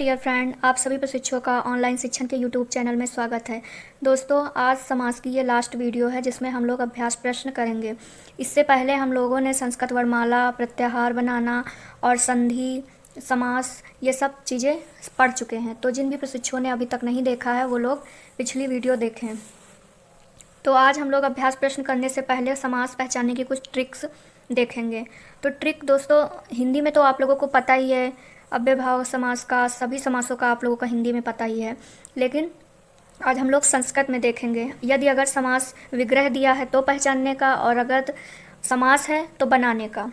Dear friend, आप सभी प्रशिक्षुओं का ऑनलाइन शिक्षण के यूट्यूब चैनल में स्वागत है। दोस्तों, आज समास की ये लास्ट वीडियो है जिसमें हम लोग अभ्यास प्रश्न करेंगे। इससे पहले हम लोगों ने संस्कृत वर्णमाला, प्रत्याहार बनाना और संधि, समास ये सब चीज़ें पढ़ चुके हैं। तो जिन भी प्रशिक्षुओं ने अभी तक नहीं देखा है वो लोग पिछली वीडियो देखें। तो आज हम लोग अभ्यास प्रश्न करने से पहले समास पहचानने की कुछ ट्रिक्स देखेंगे। तो ट्रिक दोस्तों, हिंदी में तो आप लोगों को पता ही है, अव्ययभाव समास का, सभी समासों का आप लोगों को हिंदी में पता ही है, लेकिन आज हम लोग संस्कृत में देखेंगे। यदि अगर समास विग्रह दिया है तो पहचानने का, और अगर समास है तो बनाने का,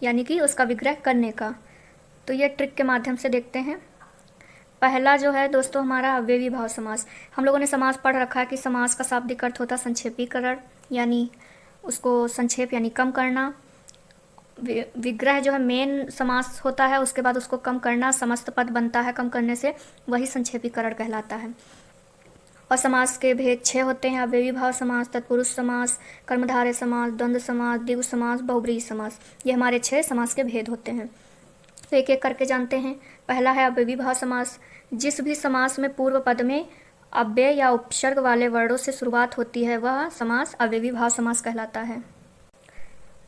यानी कि उसका विग्रह करने का। तो ये ट्रिक के माध्यम से देखते हैं। पहला जो है दोस्तों हमारा अव्ययी भाव समास। हम लोगों ने समास पढ़ रखा है कि समास का शाब्दिक अर्थ होता है संक्षेपीकरण, यानी उसको संक्षेप यानी कम करना। विग्रह जो है मेन समास होता है, उसके बाद उसको कम करना, समस्त पद बनता है कम करने से, वही संक्षेपीकरण कहलाता है। और समास के भेद 6 होते हैं: अव्ययी भाव समास, तत्पुरुष समास, कर्मधारय समास, द्वंद्व समास, द्विगु समास, बहुब्रीहि समास। ये हमारे 6 समास के भेद होते हैं। तो एक एक करके जानते हैं। पहला है अव्ययी भाव समास। जिस भी समास में पूर्व पद में अव्यय या उपसर्ग वाले वर्णों से शुरुआत होती है वह समास अव्ययी भाव समास कहलाता है।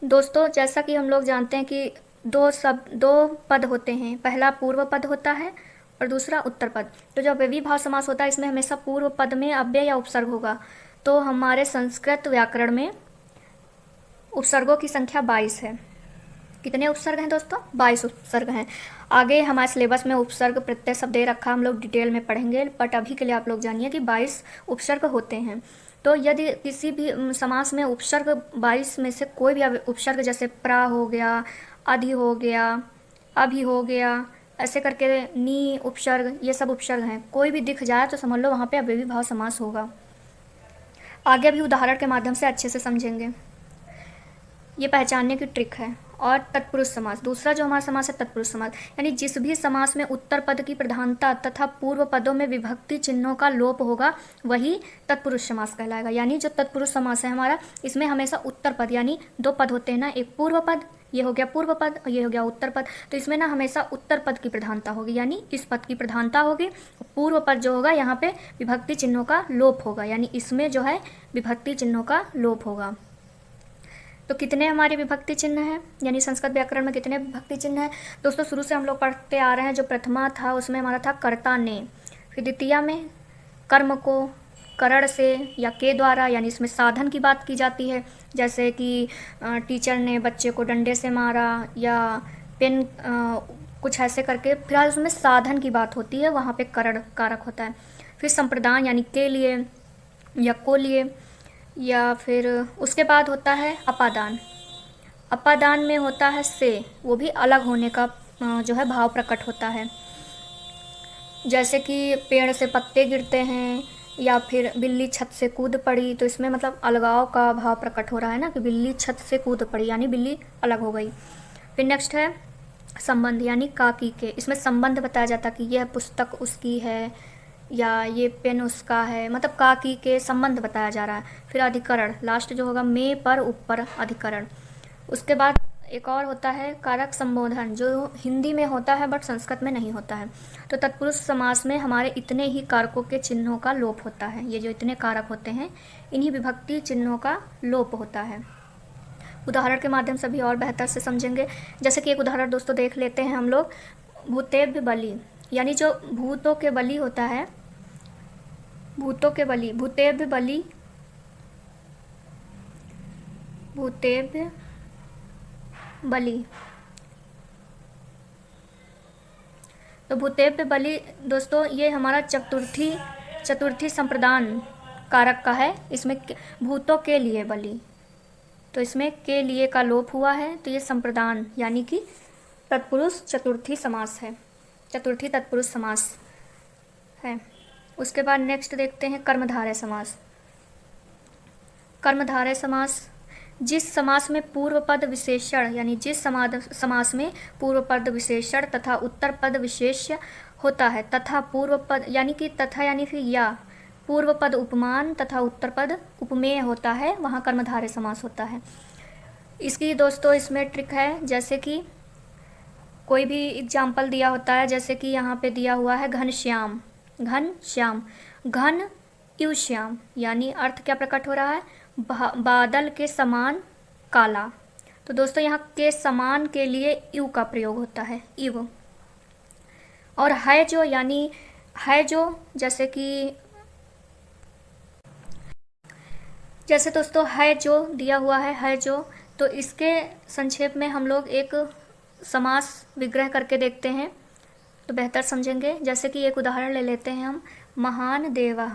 दोस्तों, जैसा कि हम लोग जानते हैं कि दो पद होते हैं, पहला पूर्व पद होता है और दूसरा उत्तर पद। तो जो अव्ययी भाव समास होता है इसमें हमेशा पूर्व पद में अव्यय या उपसर्ग होगा। तो हमारे संस्कृत व्याकरण में उपसर्गों की संख्या 22 है। कितने उपसर्ग हैं दोस्तों? 22 उपसर्ग हैं। आगे हमारे सिलेबस में उपसर्ग प्रत्यय सब दे रखा, हम लोग डिटेल में पढ़ेंगे, बट अभी के लिए आप लोग जानिए कि 22 उपसर्ग होते हैं। तो यदि किसी भी समास में उपसर्ग 22 में से कोई भी उपसर्ग, जैसे प्रा हो गया, अधि हो गया, अभि हो गया, ऐसे करके नी उपसर्ग, ये सब उपसर्ग हैं, कोई भी दिख जाए तो समझ लो वहाँ पे अव्ययी भाव समास होगा। आगे भी उदाहरण के माध्यम से अच्छे से समझेंगे। ये पहचानने की ट्रिक है। और तत्पुरुष समास, दूसरा जो हमारा समास है तत्पुरुष समास, यानी जिस भी समास में उत्तर पद की प्रधानता तथा पूर्व पदों में विभक्ति चिन्हों का लोप होगा वही तत्पुरुष समास कहलाएगा। यानी जो तत्पुरुष समास है हमारा, इसमें हमेशा उत्तर पद, यानी 2 पद होते हैं ना, एक पूर्व पद, ये हो गया पूर्व पद और ये हो गया उत्तर पद। तो इसमें ना हमेशा उत्तर पद की प्रधानता होगी, यानी इस पद की प्रधानता होगी। पूर्व पद जो होगा यहाँ पे विभक्ति चिन्हों का लोप होगा, यानी इसमें जो है विभक्ति चिन्हों का लोप होगा। तो कितने हमारे विभक्ति चिन्ह हैं, यानी संस्कृत व्याकरण में कितने विभक्ति चिन्ह हैं? दोस्तों, शुरू से हम लोग पढ़ते आ रहे हैं। जो प्रथमा था उसमें हमारा था कर्ता ने, फिर द्वितीया में कर्म को करण से या के द्वारा, यानी इसमें साधन की बात की जाती है, जैसे कि टीचर ने बच्चे को डंडे से मारा या पेन, कुछ ऐसे करके, फिलहाल उसमें साधन की बात होती है, वहाँ पे करण कारक होता है। फिर संप्रदान यानी के लिए या को लिए, या फिर उसके बाद होता है अपादान। अपादान में होता है से, वो भी अलग होने का जो है भाव प्रकट होता है, जैसे कि पेड़ से पत्ते गिरते हैं या फिर बिल्ली छत से कूद पड़ी, तो इसमें मतलब अलगाव का भाव प्रकट हो रहा है ना, कि बिल्ली छत से कूद पड़ी यानी बिल्ली अलग हो गई। फिर नेक्स्ट है संबंध, यानी का की के, इसमें संबंध बताया जाता है कि यह पुस्तक उसकी है या ये पेन उसका है, मतलब का की के संबंध बताया जा रहा है। फिर अधिकरण, लास्ट जो होगा में पर ऊपर अधिकरण। उसके बाद एक और होता है कारक संबोधन, जो हिंदी में होता है बट संस्कृत में नहीं होता है। तो तत्पुरुष समास में हमारे इतने ही कारकों के चिन्हों का लोप होता है। ये जो इतने कारक होते हैं इन्हीं विभक्ति चिन्हों का लोप होता है। उदाहरण के माध्यम से भी और बेहतर से समझेंगे। जैसे कि एक उदाहरण दोस्तों देख लेते हैं हम लोग। भूतेभ्य बलि, यानी जो भूतों के बलि होता है, भूतों के बलि, भूतेभ्य बलि, भूतेभ्य बलि। तो भूतेभ्य बलि दोस्तों ये हमारा चतुर्थी संप्रदान कारक का है। इसमें भूतों के लिए बलि, तो इसमें के लिए का लोप हुआ है, तो ये संप्रदान यानी कि तत्पुरुष चतुर्थी समास है, चतुर्थी तत्पुरुष समास है। उसके बाद नेक्स्ट देखते हैं कर्मधारय समास। कर्मधारय समास, जिस समास में पूर्व पद विशेषण, यानी जिस समास में पूर्व पद विशेषण तथा उत्तर पद विशेष्य होता है, तथा पूर्व पद यानी कि तथा यानी फिर या पूर्व पद उपमान तथा उत्तर पद उपमेय होता है, वहाँ कर्मधारय समास होता है। इसकी दोस्तों इसमें ट्रिक है, जैसे कि कोई भी एग्जाम्पल दिया होता है, जैसे कि यहाँ पे दिया हुआ है घनश्याम, घनश्याम, घन इव श्याम, यानी अर्थ क्या प्रकट हो रहा है, बादल के समान काला। तो दोस्तों यहाँ के समान के लिए इव का प्रयोग होता है, इव। और है जो, यानी है जो, जैसे दोस्तों है जो दिया हुआ है जो, तो इसके संक्षेप में हम लोग एक समास विग्रह करके देखते हैं तो बेहतर समझेंगे। जैसे कि एक उदाहरण ले लेते हैं हम, महान देवा,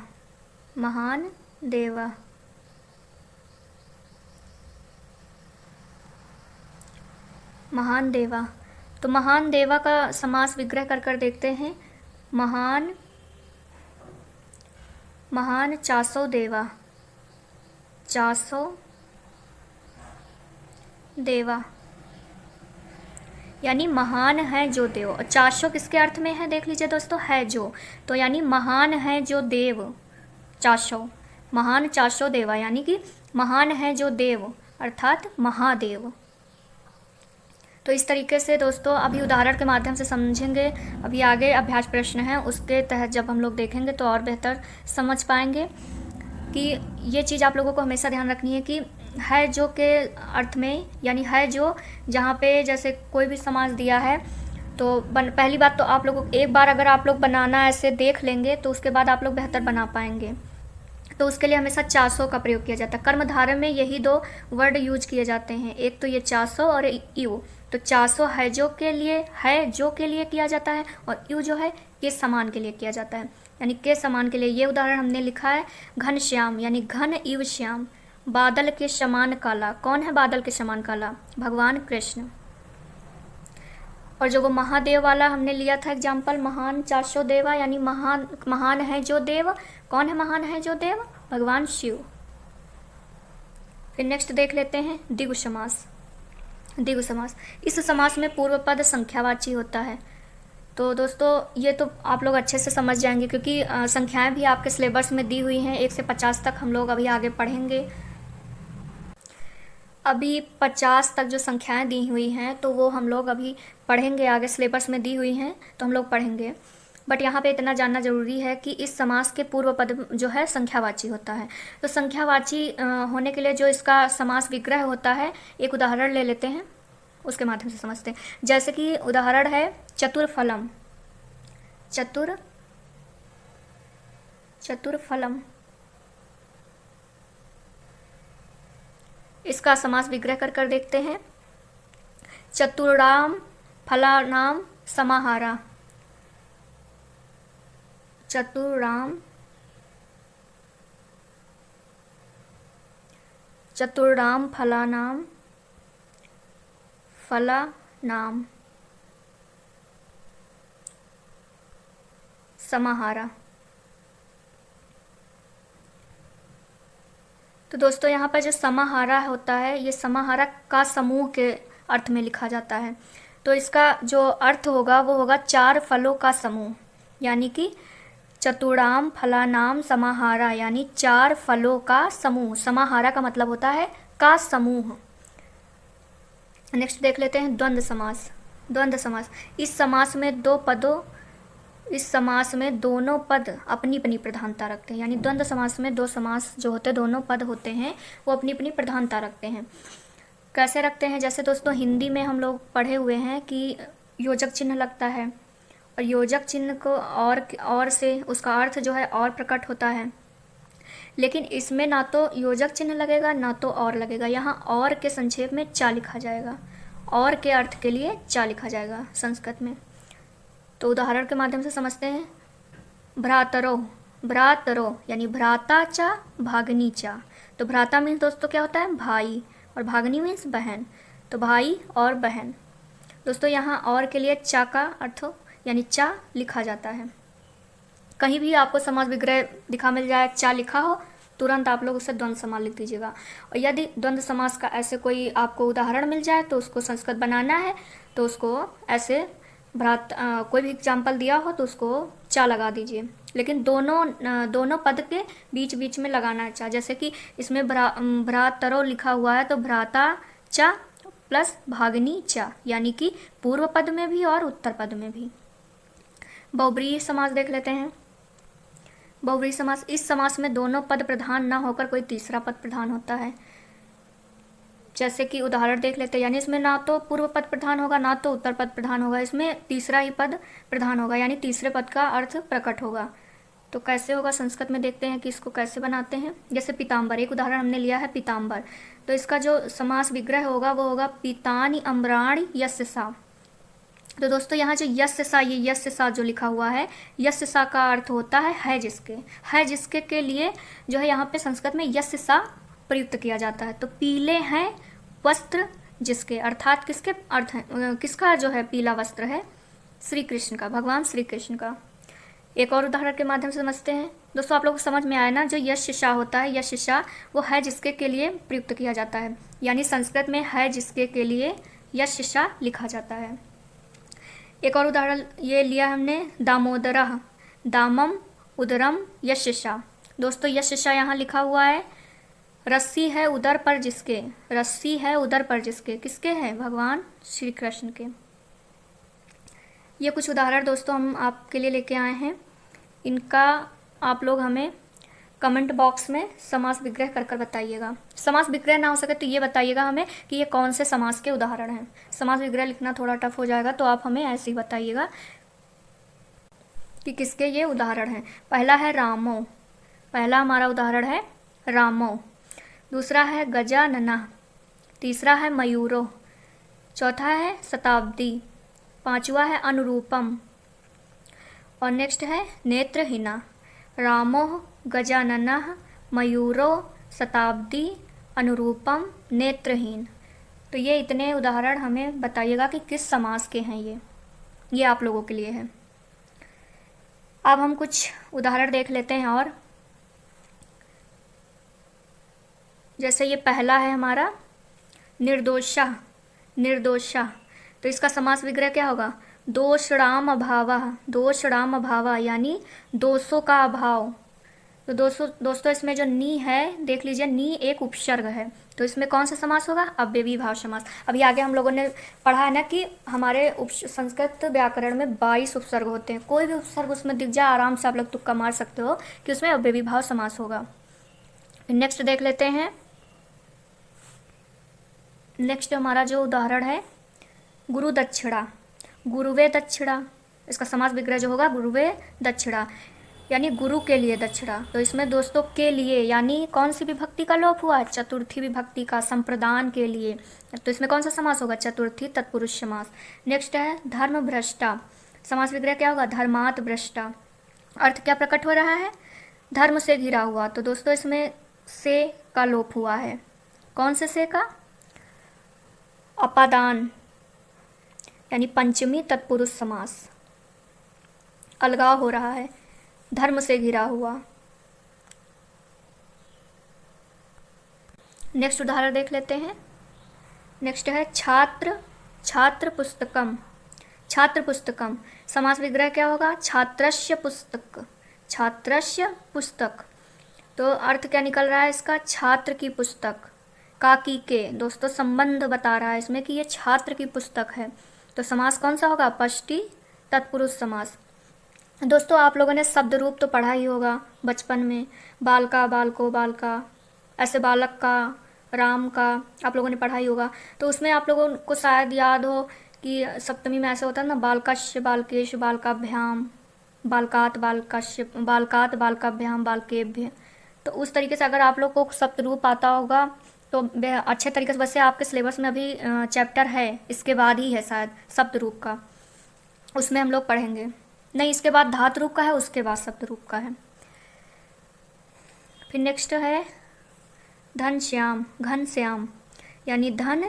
महान देवा, महान देवा। तो महान देवा का समास विग्रह कर देखते हैं, महान, महान चासो देवा, चासो देवा, यानी महान है जो देव। और चाशो किसके अर्थ में है देख लीजिए दोस्तों, है जो, तो यानी महान है जो देव, चाशो, महान चाशो देवा, यानी कि महान है जो देव अर्थात महादेव। तो इस तरीके से दोस्तों अभी उदाहरण के माध्यम से समझेंगे। अभी आगे अभ्यास प्रश्न है, उसके तहत जब हम लोग देखेंगे तो और बेहतर समझ पाएंगे कि ये चीज़ आप लोगों को हमेशा ध्यान रखनी है कि है जो के अर्थ में, यानी है जो जहाँ पे जैसे कोई भी समास दिया है तो पहली बात तो आप लोगों को एक बार अगर आप लोग बनाना ऐसे देख लेंगे तो उसके बाद आप लोग बेहतर बना पाएंगे। तो उसके लिए हमेशा चासो का प्रयोग किया जाता है। कर्मधारय में यही दो वर्ड यूज किए जाते हैं, एक तो ये चासो और इव। तो चासो है जो के लिए, है जो के लिए किया जाता है, और इव जो है ये समान के लिए किया जाता है, यानी के समान के लिए। ये उदाहरण हमने लिखा है घनश्याम, यानी घन इव श्याम, बादल के समान काला। कौन है बादल के समान काला? भगवान कृष्ण। और जो वो महादेव वाला हमने लिया था एग्जाम्पल, महान चाशो देवा, यानी महान है जो देव। कौन है महान है जो देव? भगवान शिव। फिर नेक्स्ट देख लेते हैं द्विगु समास। द्विगु समास, इस समास में पूर्व पद संख्यावाची होता है। तो दोस्तों ये तो आप लोग अच्छे से समझ जाएंगे क्योंकि संख्याएं भी आपके सिलेबस में दी हुई हैं। 1 से 50 तक हम लोग अभी आगे पढ़ेंगे। अभी 50 तक जो संख्याएं दी हुई हैं तो वो हम लोग अभी पढ़ेंगे, आगे सिलेबस में दी हुई हैं तो हम लोग पढ़ेंगे। बट यहाँ पे इतना जानना जरूरी है कि इस समास के पूर्व पद जो है संख्यावाची होता है। तो संख्यावाची होने के लिए जो इसका समास विग्रह होता है, एक उदाहरण ले लेते हैं, उसके माध्यम से समझते हैं। जैसे कि उदाहरण है चतुर्फलम, चतुर्फलम। इसका समास विग्रह कर देखते हैं। चतुराम फलानाम समाहारा, चतुराम फलानाम समाहारा। तो दोस्तों यहाँ पर जो समाहारा होता है, ये समाहारा का समूह के अर्थ में लिखा जाता है। तो इसका जो अर्थ होगा वो होगा 4 फलों का समूह, यानी कि चतुराम फलानाम समाहारा, यानी 4 फलों का समूह। समाहारा का मतलब होता है का समूह। नेक्स्ट देख लेते हैं द्वंद्व समास। द्वंद्व समास, इस समास में दोनों पद अपनी अपनी प्रधानता रखते हैं। यानी द्वंद्व समास में 2 समास जो होते हैं, दोनों पद होते हैं, वो अपनी अपनी प्रधानता रखते हैं। कैसे रखते हैं? जैसे दोस्तों हिंदी में हम लोग पढ़े हुए हैं कि योजक चिन्ह लगता है, और योजक चिन्ह को और से उसका अर्थ जो है और प्रकट होता है। लेकिन इसमें ना तो योजक चिन्ह लगेगा ना तो और लगेगा। यहाँ और के संक्षेप में चा लिखा जाएगा, और के अर्थ के लिए चा लिखा जाएगा संस्कृत में। तो उदाहरण के माध्यम से समझते हैं। भ्रातरो, भ्रातरो यानी भ्राता चा भागनी चा। तो भ्राता मीन्स दोस्तों क्या होता है? भाई, और भागनी मीन्स बहन। तो भाई और बहन। दोस्तों यहाँ और के लिए चा का अर्थ यानी चा लिखा जाता है। कहीं भी आपको समास विग्रह दिखा मिल जाए, चा लिखा हो, तुरंत आप लोग उसे द्वंद्व समास लिख दीजिएगा। और यदि द्वंद्व समास का ऐसे कोई आपको उदाहरण मिल जाए तो उसको संस्कृत बनाना है तो उसको ऐसे कोई भी एग्जाम्पल दिया हो तो उसको चा लगा दीजिए। लेकिन दोनों पद के बीच बीच में लगाना है चा। जैसे कि इसमें भ्रातरो लिखा हुआ है तो भ्राता चा प्लस भागनी चा, यानी कि पूर्व पद में भी और उत्तर पद में भी। बहुब्रीहि समास देख लेते हैं। बहुब्रीहि समास, इस समास में दोनों पद प्रधान ना होकर कोई तीसरा पद प्रधान होता है। जैसे कि उदाहरण देख लेते हैं, यानी इसमें ना तो पूर्व पद प्रधान होगा ना तो उत्तर पद प्रधान होगा, इसमें तीसरा ही पद प्रधान होगा, यानी तीसरे पद का अर्थ प्रकट होगा। तो कैसे होगा संस्कृत में देखते हैं कि इसको कैसे बनाते हैं। जैसे पीताम्बर, एक उदाहरण हमने लिया है पीताम्बर, तो इसका जो समास विग्रह होगा वो होगा पीतानि अम्राणि यस्य सा। तो दोस्तों यहाँ जो यस्य सा, ये यस्य सा जो लिखा हुआ है, यस्य सा का अर्थ होता है जिसके, है जिसके के लिए जो है यहाँ पे संस्कृत में यस्य सा प्रयुक्त किया जाता है। तो पीले हैं वस्त्र जिसके, अर्थात किसके अर्थ है, किसका जो है पीला वस्त्र है, श्री कृष्ण का, भगवान श्री कृष्ण का। एक और उदाहरण के माध्यम से समझते हैं। दोस्तों आप लोगों को समझ में आया ना, जो यश शा होता है, यश शा वो है जिसके के लिए प्रयुक्त किया जाता है, यानी संस्कृत में है जिसके के लिए यश शा लिखा जाता है। एक और उदाहरण ये लिया हमने, दामोदरः दामम उदरम यश शा। दोस्तों यश शा यहाँ लिखा हुआ है, रस्सी है उदर पर जिसके, रस्सी है उदर पर जिसके, किसके है, भगवान श्री कृष्ण के। ये कुछ उदाहरण दोस्तों हम आपके लिए लेके आए हैं, इनका आप लोग हमें कमेंट बॉक्स में समास विग्रह कर कर बताइएगा। समास विग्रह ना हो सके तो ये बताइएगा हमें कि ये कौन से समास के उदाहरण हैं। समास विग्रह लिखना थोड़ा टफ हो जाएगा, तो आप हमें ऐसे ही बताइएगा कि किसके ये उदाहरण हैं। पहला है रामो, पहला हमारा उदाहरण है रामो। दूसरा है गजानना, तीसरा है मयूरो, चौथा है शताब्दी, पांचवा है अनुरूपम और नेक्स्ट है नेत्रहीना। रामो, गजाननः, मयूरो, शताब्दी, अनुरूपम, नेत्रहीन। तो ये इतने उदाहरण हमें बताइएगा कि किस समास के हैं ये आप लोगों के लिए है। अब हम कुछ उदाहरण देख लेते हैं और जैसे ये पहला है हमारा निर्दोषा, निर्दोषा, तो इसका समास विग्रह क्या होगा, दोषणाम अभावः, दोषणाम अभावः यानी दोषों का अभाव। तो दोस्तों इसमें जो नी है देख लीजिए, नी एक उपसर्ग है, तो इसमें कौन सा समास होगा, अव्ययी भाव समास। अभी आगे हम लोगों ने पढ़ा है ना कि हमारे संस्कृत व्याकरण में 22 उपसर्ग होते हैं, कोई भी उपसर्ग उसमें दिख जाए आराम से आप लोग तुक्का मार सकते हो कि उसमें अव्ययी भाव समास होगा। नेक्स्ट देख लेते हैं। नेक्स्ट हमारा जो उदाहरण है गुरु दक्षिणा, गुरुवे दक्षिणा, इसका समास विग्रह जो होगा गुरुवे दक्षिणा यानी गुरु के लिए दक्षिणा। तो इसमें दोस्तों के लिए यानी कौन सी विभक्ति का लोप हुआ है, चतुर्थी विभक्ति का, संप्रदान के लिए। तो इसमें कौन सा समास होगा, चतुर्थी तत्पुरुष समास। नेक्स्ट है धर्म भ्रष्टा, समास विग्रह क्या होगा, धर्मात् भ्रष्टा। अर्थ क्या प्रकट हो रहा है, धर्म से घिरा हुआ। तो दोस्तों इसमें से का लोप हुआ है, कौन से का, अपादान यानी पंचमी तत्पुरुष समास, अलगाव हो रहा है, धर्म से घिरा हुआ। नेक्स्ट उदाहरण देख लेते हैं। नेक्स्ट है छात्र, छात्र पुस्तकम, छात्र पुस्तकम, समास विग्रह क्या होगा, छात्रस्य पुस्तक, छात्रस्य पुस्तक। तो अर्थ क्या निकल रहा है इसका, छात्र की पुस्तक, काकी के। दोस्तों संबंध बता रहा है इसमें कि ये छात्र की पुस्तक है। तो समास कौन सा होगा, पष्टी तत्पुरुष समास। दोस्तों आप लोगों ने शब्द रूप तो पढ़ा ही होगा बचपन में, बालका, बालको, बालका, ऐसे बालक का, राम का आप लोगों ने पढ़ा ही होगा। तो उसमें आप लोगों को शायद याद हो कि सप्तमी में ऐसा होता है ना, बालकस्य, बालकेश, बालकाभ्याम, बालकात, बालकस्य, बालकात, बालकाभ्याम, बालकेभ्य। तो उस तरीके से अगर आप लोग को शब्द रूप आता होगा तो अच्छे तरीके से, वैसे आपके सिलेबस में अभी चैप्टर है, इसके बाद ही है शायद शब्द रूप का, उसमें हम लोग पढ़ेंगे। नहीं, इसके बाद धातु रूप का है, उसके बाद शब्द रूप का है। फिर नेक्स्ट है धन श्याम, घन श्याम यानी धन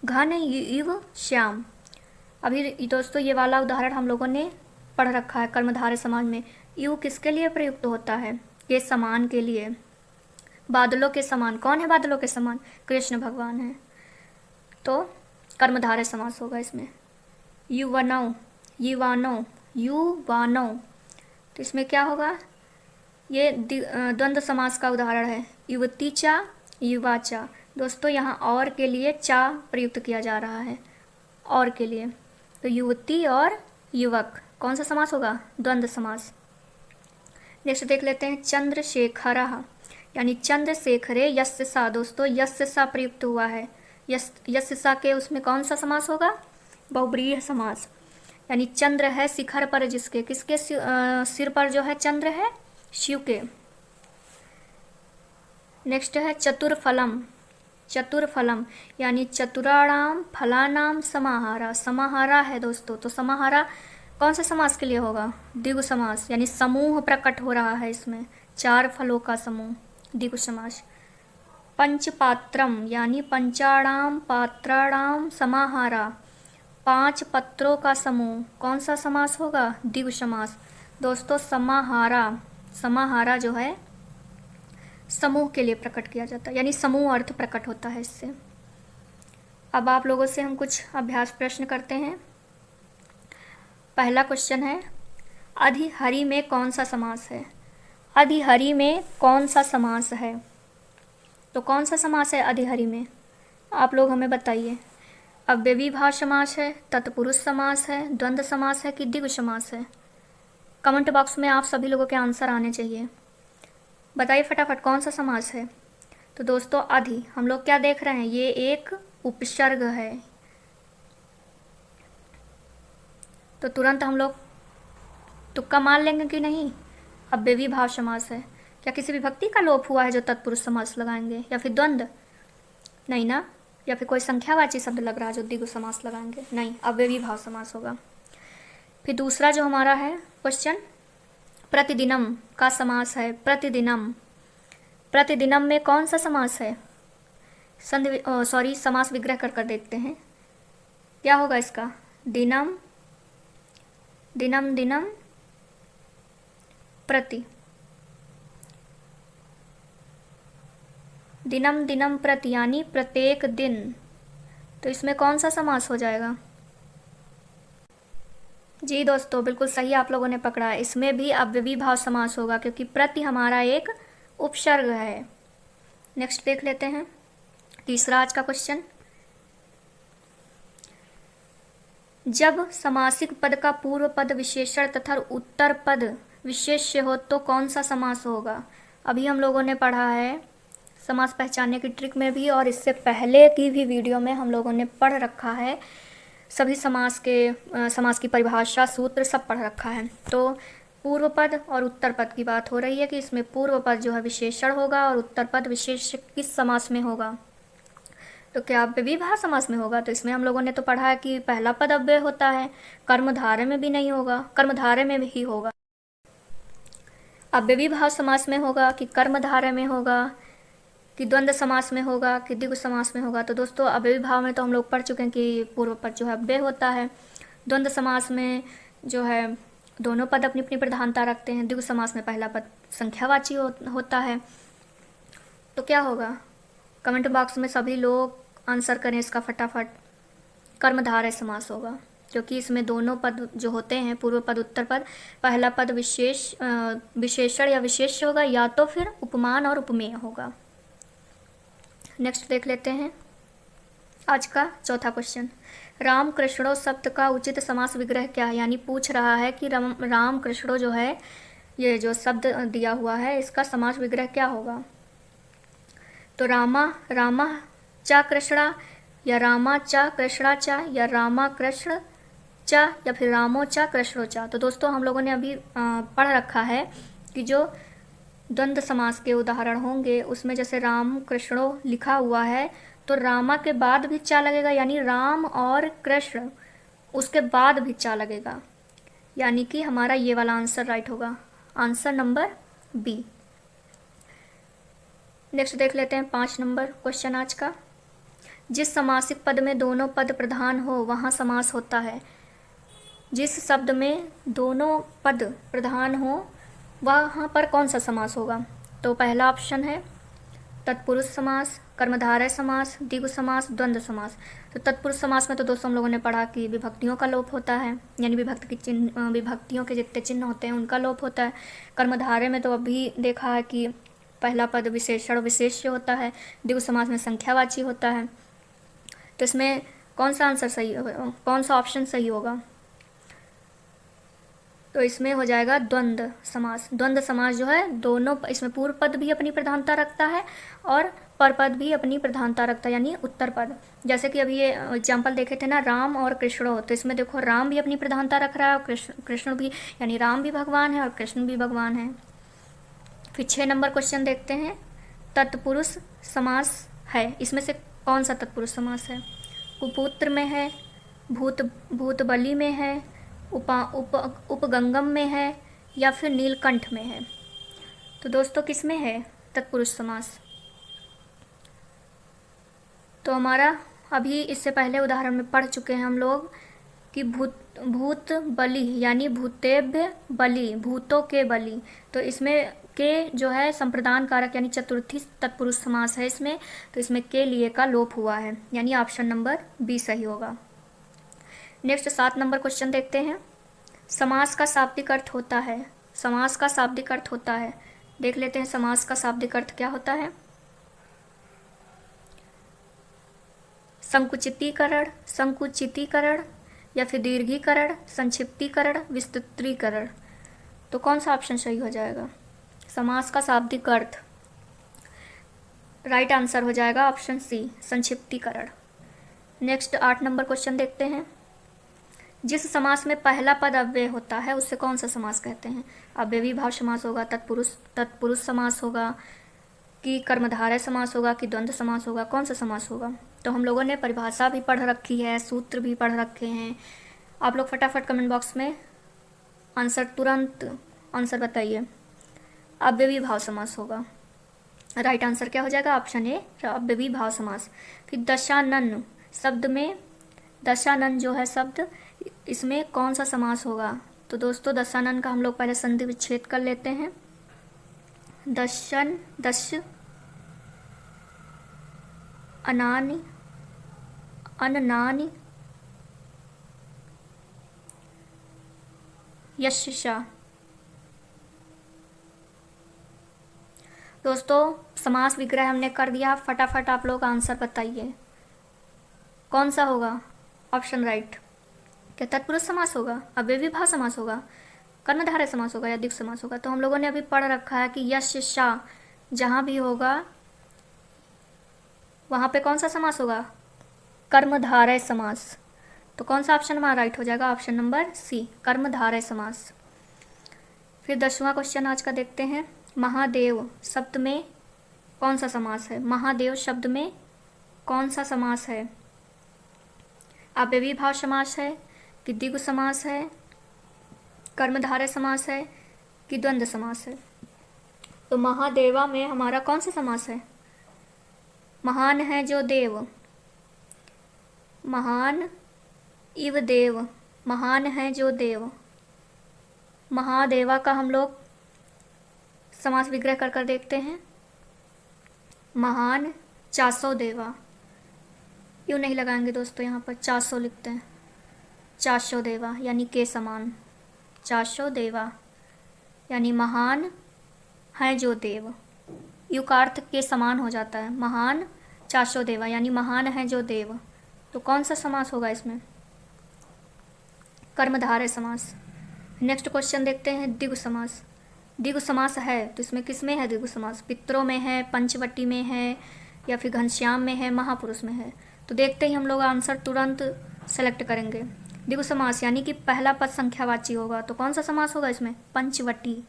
घन इव श्याम। अभी दोस्तों ये वाला उदाहरण हम लोगों ने पढ़ रखा है कर्मधारय समाज में। यू किसके लिए प्रयुक्त होता है, ये समान के लिए, बादलों के समान। कौन है बादलों के समान, कृष्ण भगवान है। तो कर्मधारय समास होगा इसमें। युवनौ, युवानो, युवानो, तो इसमें क्या होगा, ये द्वंद्व समास का उदाहरण है, युवती चा, युवा चा। दोस्तों यहाँ और के लिए चा प्रयुक्त किया जा रहा है, और के लिए। तो युवती और युवक कौन सा समास होगा? द्वंद्व समास। नेक्स्ट देख लेते हैं चंद्रशेखरः, यानी चंद्रशेखरे यस्य सा। दोस्तों यस्य सा प्रयुक्त हुआ है, यस्य सा के उसमें कौन सा समास होगा? बहुब्रीहि समास। यानी चंद्र है शिखर पर जिसके, किसके सिर पर जो है चंद्र है? शिव के। नेक्स्ट है चतुर्फलम, चतुर्फलम यानी चतुराणाम फलानाम समाहारा। समाहारा है दोस्तों, तो समाहारा कौन सा समास के लिए होगा? द्विगु समास, यानी समूह प्रकट हो रहा है इसमें, 4 फलों का समूह, द्विगु समास। पंचपात्रम यानी पंचाणाम पात्राणाम समाहारा, 5 पत्रों का समूह, कौन सा समास होगा? द्विगु समास। दोस्तों समाहारा, समाहारा जो है समूह के लिए प्रकट किया जाता है, यानी समूह अर्थ प्रकट होता है इससे। अब आप लोगों से हम कुछ अभ्यास प्रश्न करते हैं। पहला क्वेश्चन है, अधिहरि में कौन सा समास है? अधिहरि में कौन सा समास है? तो कौन सा समास है अधिहरि में? आप लोग हमें बताइए। अव्ययीभाव समास है, तत्पुरुष समास है, द्वंद्व समास है कि द्विगु समास है? कमेंट बॉक्स में आप सभी लोगों के आंसर आने चाहिए। बताइए फटाफट कौन सा समास है? तो दोस्तों अधि हम लोग क्या देख रहे हैं? ये एक उपसर्ग है, तो तुरंत हम लोग तुक्का मान लेंगे कि नहीं? अव्ययीभाव समास है। क्या किसी विभक्ति का लोप हुआ है जो तत्पुरुष समास लगाएंगे, या फिर द्वंद्व? नहीं ना। या फिर कोई संख्यावाची शब्द लग रहा है जो द्विगु समास लगाएंगे? नहीं, अव्ययीभाव समास होगा। फिर दूसरा जो हमारा है क्वेश्चन, प्रतिदिनम का समास है। प्रतिदिनम, प्रतिदिनम में कौन सा समास है? समास विग्रह कर देखते हैं, क्या होगा इसका? दिनम, दिनम दिनम प्रति, दिनम दिनम प्रति यानी प्रत्येक दिन। तो इसमें कौन सा समास हो जाएगा? जी दोस्तों बिल्कुल सही आप लोगों ने पकड़ा, इसमें भी अव्ययीभाव समास होगा क्योंकि प्रति हमारा एक उपसर्ग है। नेक्स्ट देख लेते हैं तीसरा आज का क्वेश्चन, जब समासिक पद का पूर्व पद विशेषण तथा उत्तर पद विशेष्य हो तो कौन सा समास होगा? अभी हम लोगों ने पढ़ा है समास पहचानने की ट्रिक में भी, और इससे पहले की भी वीडियो में हम लोगों ने पढ़ रखा है। सभी समास की परिभाषा सूत्र सब पढ़ रखा है। तो पूर्व पद और उत्तर पद की बात हो रही है कि इसमें पूर्व पद जो है विशेषण होगा और उत्तर पद विशेष्य किस समास में होगा? तो क्या अव्ययीभाव समास में होगा? तो इसमें हम लोगों ने तो पढ़ा है कि पहला पद अव्यय होता है, कर्मधारय में भी नहीं होगा, कर्मधारय में भी होगा। अव्ययीभाव समास में होगा कि कर्मधारय में होगा कि द्वंद्व समास में होगा कि द्विगु समास में होगा? तो दोस्तों अव्ययीभाव में तो हम लोग पढ़ चुके हैं कि पूर्व पद जो है अव्यय होता है। द्वंद्व समास में जो है दोनों पद अपनी अपनी प्रधानता रखते हैं। द्विगु समास में पहला पद संख्यावाची होता है। तो क्या होगा? कमेंट बॉक्स में सभी लोग आंसर करें इसका फटाफट। कर्मधारय समास होगा क्योंकि इसमें दोनों पद जो होते हैं, पूर्व पद उत्तर पद, पहला पद विशेषण या विशेष्य होगा या तो फिर उपमान और उपमेय होगा। नेक्स्ट देख लेते हैं आज का चौथा क्वेश्चन, राम कृष्णो शब्द का उचित समास विग्रह क्या है? यानी पूछ रहा है कि राम कृष्णो जो है, ये जो शब्द दिया हुआ है इसका समास विग्रह क्या होगा? तो रामा रामा चा कृष्णा, या रामा चा कृष्णा चा, या रामा कृष्ण चा, या फिर रामो चा कृष्णो चा। तो दोस्तों हम लोगों ने अभी पढ़ रखा है कि जो द्वंद्व समास के उदाहरण होंगे उसमें जैसे राम कृष्णो लिखा हुआ है तो रामा के बाद भी चा लगेगा, यानी राम और कृष्ण, उसके बाद भी चा लगेगा, यानी कि हमारा ये वाला आंसर राइट होगा, आंसर नंबर बी। नेक्स्ट देख लेते हैं 5 नंबर क्वेश्चन आज का, जिस समासिक पद में दोनों पद प्रधान हो वहाँ समास होता है। जिस शब्द में दोनों पद प्रधान हो वहाँ पर कौन सा समास होगा? तो पहला ऑप्शन है तत्पुरुष समास, कर्मधारय समास, द्विगु समास, द्वंद्व समास। तो तत्पुरुष समास में तो दोस्तों हम लोगों ने पढ़ा कि विभक्तियों का लोप होता है, यानी विभक्तियों के जितने चिन्ह होते हैं उनका लोप होता है। कर्मधारय में तो अभी देखा है कि पहला पद विशेषण विशेष्य होता है, द्विगु समास में संख्यावाची होता है। तो इसमें कौन सा आंसर सही होगा, कौन सा ऑप्शन सही होगा? तो इसमें हो जाएगा द्वंद्व समास। द्वंद्व समास जो है दोनों, इसमें पूर्व पद भी अपनी प्रधानता रखता है और परपद भी अपनी प्रधानता रखता है, यानी उत्तर पद। जैसे कि अभी ये एग्जाम्पल देखे थे ना, राम और कृष्ण, तो इसमें देखो राम भी अपनी प्रधानता रख रहा है और कृष्ण भी, यानी राम भी भगवान है और कृष्ण भी भगवान है। फिर 6 नंबर क्वेश्चन देखते हैं। तत्पुरुष समास है, इसमें से कौन सा तत्पुरुष समास है? कुपुत्र में है, भूत बलि में है, उपगंगम में है, या फिर नीलकंठ में है? तो दोस्तों किस में है तत्पुरुष समास? तो हमारा अभी इससे पहले उदाहरण में पढ़ चुके हैं हम लोग कि भूत बलि यानी भूतेभ्य बलि, भूतों के बलि। तो इसमें के जो है संप्रदान कारक यानी चतुर्थी तत्पुरुष समास है इसमें, तो इसमें के लिए का लोप हुआ है, यानी ऑप्शन नंबर बी सही होगा। नेक्स्ट 7 नंबर क्वेश्चन देखते हैं। समास का शाब्दिक अर्थ होता है, समास का शाब्दिक अर्थ होता है, देख लेते हैं समास का शाब्दिक अर्थ क्या होता है। संकुचितीकरण या फिर दीर्घीकरण, संक्षिप्तीकरण, विस्तृतीकरण। तो कौन सा ऑप्शन सही हो जाएगा? समास का शाब्दिक अर्थ, राइट आंसर हो जाएगा ऑप्शन सी, संक्षिप्तीकरण। नेक्स्ट 8 नंबर क्वेश्चन देखते हैं। जिस समास में पहला पद अव्यय होता है उसे कौन सा समास कहते हैं? अव्ययी भाव समास होगा, तत्पुरुष समास होगा, कि कर्मधारय समास होगा, कि द्वंद्व समास होगा, कौन सा समास होगा? तो हम लोगों ने परिभाषा भी पढ़ रखी है, सूत्र भी पढ़ रखे हैं। आप लोग फटाफट कमेंट बॉक्स में तुरंत आंसर बताइए। अव्ययी भाव समास होगा, राइट आंसर क्या हो जाएगा? ऑप्शन ए, अव्ययी भाव समास। फिर दशानन शब्द में, दशानन जो है शब्द, इसमें कौन सा समास होगा? तो दोस्तों दशानन का हम लोग पहले संधि विच्छेद कर लेते हैं। दश अनानि अननानि यशा। दोस्तों समास विग्रह हमने कर दिया, फटाफट आप लोग आंसर बताइए कौन सा होगा ऑप्शन राइट। क्या तत्पुरुष समास होगा, अव्ययी भाव समास होगा, कर्मधारय समास होगा या द्विगु समास होगा? तो हम लोगों ने अभी पढ़ रखा है कि यश शा जहाँ भी होगा वहाँ पे कौन सा समास होगा? कर्मधारय समास। तो कौन सा ऑप्शन हमारा राइट हो जाएगा? ऑप्शन नंबर सी, कर्मधारय समास। फिर 10वां क्वेश्चन आज का देखते हैं। महादेव शब्द में कौन सा समास है? महादेव शब्द में कौन सा समास है? अव्ययी भाव समास है, कि द्विगु समास है, कर्मधारय समास है, कि द्वंद्व समास है? तो महादेवा में हमारा कौन सा समास है? महान है जो देव, महान इव देव, महान है जो देव। महादेवा का हम लोग समास विग्रह कर कर देखते हैं। महान चासो देवा, यूँ नहीं लगाएंगे दोस्तों, यहाँ पर चासो लिखते हैं, चाशो देवा यानी के समान, चाशो देवा यानी महान है जो देव, युकार्थ के समान हो जाता है। महान चाशो देवा यानी महान है जो देव। तो कौन सा समास होगा इसमें? कर्मधारय समास। नेक्स्ट क्वेश्चन देखते हैं। द्विगु समास, द्विगु समास है तो इसमें किस में है द्विगु समास? पितरों में है, पंचवटी में है, या फिर घनश्याम में है, महापुरुष में है? तो देखते ही हम लोग आंसर तुरंत सेलेक्ट करेंगे। द्विगु समास यानी कि पहला पद संख्यावाची होगा, तो कौन सा समास होगा इसमें? पंचवटी,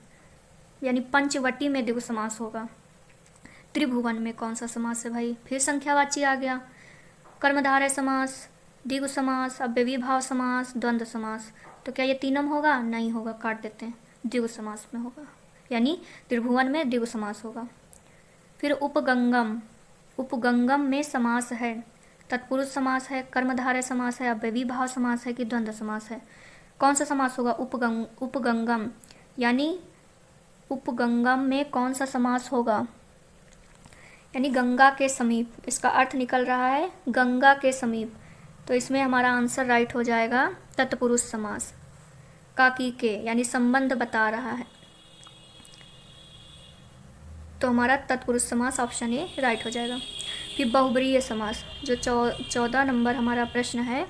यानी पंचवटी में द्विगु समास होगा। त्रिभुवन में कौन सा समास है भाई? फिर संख्यावाची आ गया। कर्मधारय समास, द्विगु समास, अव्ययी भाव समास, द्वंद्व समास। तो क्या ये तीनों होगा? नहीं होगा, काट देते हैं, द्विगु समास में होगा, यानी त्रिभुवन में द्विगु समास होगा। फिर उपगंगम, उपगंगम में समास है, तत्पुरुष समास है, कर्मधारय समास है, अव्ययी भाव समास है, कि द्वंद्व समास है? कौन सा समास होगा? उपगंगम, यानी उपगंगम में कौन सा समास होगा? यानी गंगा के समीप, इसका अर्थ निकल रहा है गंगा के समीप। तो इसमें हमारा आंसर राइट हो जाएगा तत्पुरुष समास, का की के, यानी संबंध बता रहा है। तो हमारा तत्पुरुष समास ऑप्शन ए राइट हो जाएगा। फिर बहुब्रीहि समास, जो 14 नंबर हमारा प्रश्न है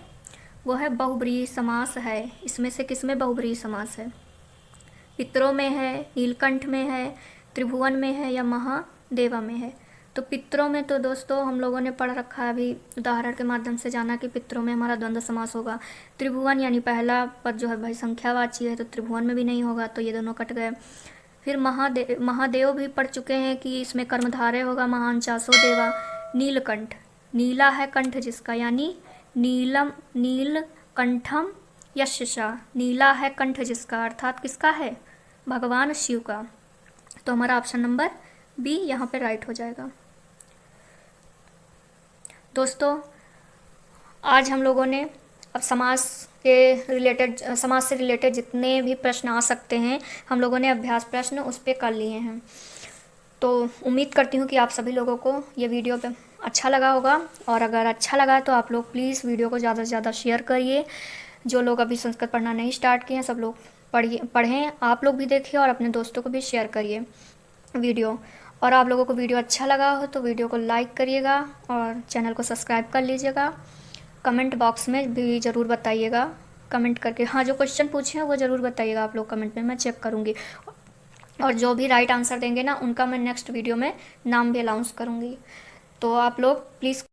वो है बहुब्रीहि समास है। इसमें से किसमें बहुब्रीहि समास है? पितरों में है, नीलकंठ में है, त्रिभुवन में है या महादेवा में है? तो पितरों में तो दोस्तों हम लोगों ने पढ़ रखा है, अभी उदाहरण के माध्यम से जाना कि पितरों में हमारा द्वंद्व समास होगा। त्रिभुवन यानी पहला पद जो है भाई संख्यावाची है, तो त्रिभुवन में भी नहीं होगा, तो ये दोनों कट गए। फिर महादेव भी पढ़ चुके हैं कि इसमें कर्मधारय होगा महान चासो देवा। नीलकंठ, नीला है कंठ जिसका, यानी नीलकंठम यशसा, नीला है कंठ जिसका, अर्थात किसका है? भगवान शिव का। तो हमारा ऑप्शन नंबर बी यहाँ पे राइट हो जाएगा। दोस्तों आज हम लोगों ने अब समाज से रिलेटेड जितने भी प्रश्न आ सकते हैं हम लोगों ने अभ्यास प्रश्न उस पर कर लिए हैं। तो उम्मीद करती हूँ कि आप सभी लोगों को ये वीडियो पे अच्छा लगा होगा, और अगर अच्छा लगा तो आप लोग प्लीज़ वीडियो को ज़्यादा से ज़्यादा शेयर करिए। जो लोग अभी संस्कृत पढ़ना नहीं स्टार्ट किए हैं सब लोग पढ़ें, आप लोग भी देखिए और अपने दोस्तों को भी शेयर करिए वीडियो। और आप लोगों को वीडियो अच्छा लगा हो तो वीडियो को लाइक करिएगा और चैनल को सब्सक्राइब कर लीजिएगा। कमेंट बॉक्स में भी ज़रूर बताइएगा, कमेंट करके, हाँ जो क्वेश्चन पूछे हैं वो ज़रूर बताइएगा आप लोग कमेंट में, मैं चेक करूँगी। और जो भी राइट आंसर देंगे ना उनका मैं नेक्स्ट वीडियो में नाम भी अनाउंस करूँगी। तो आप लोग प्लीज़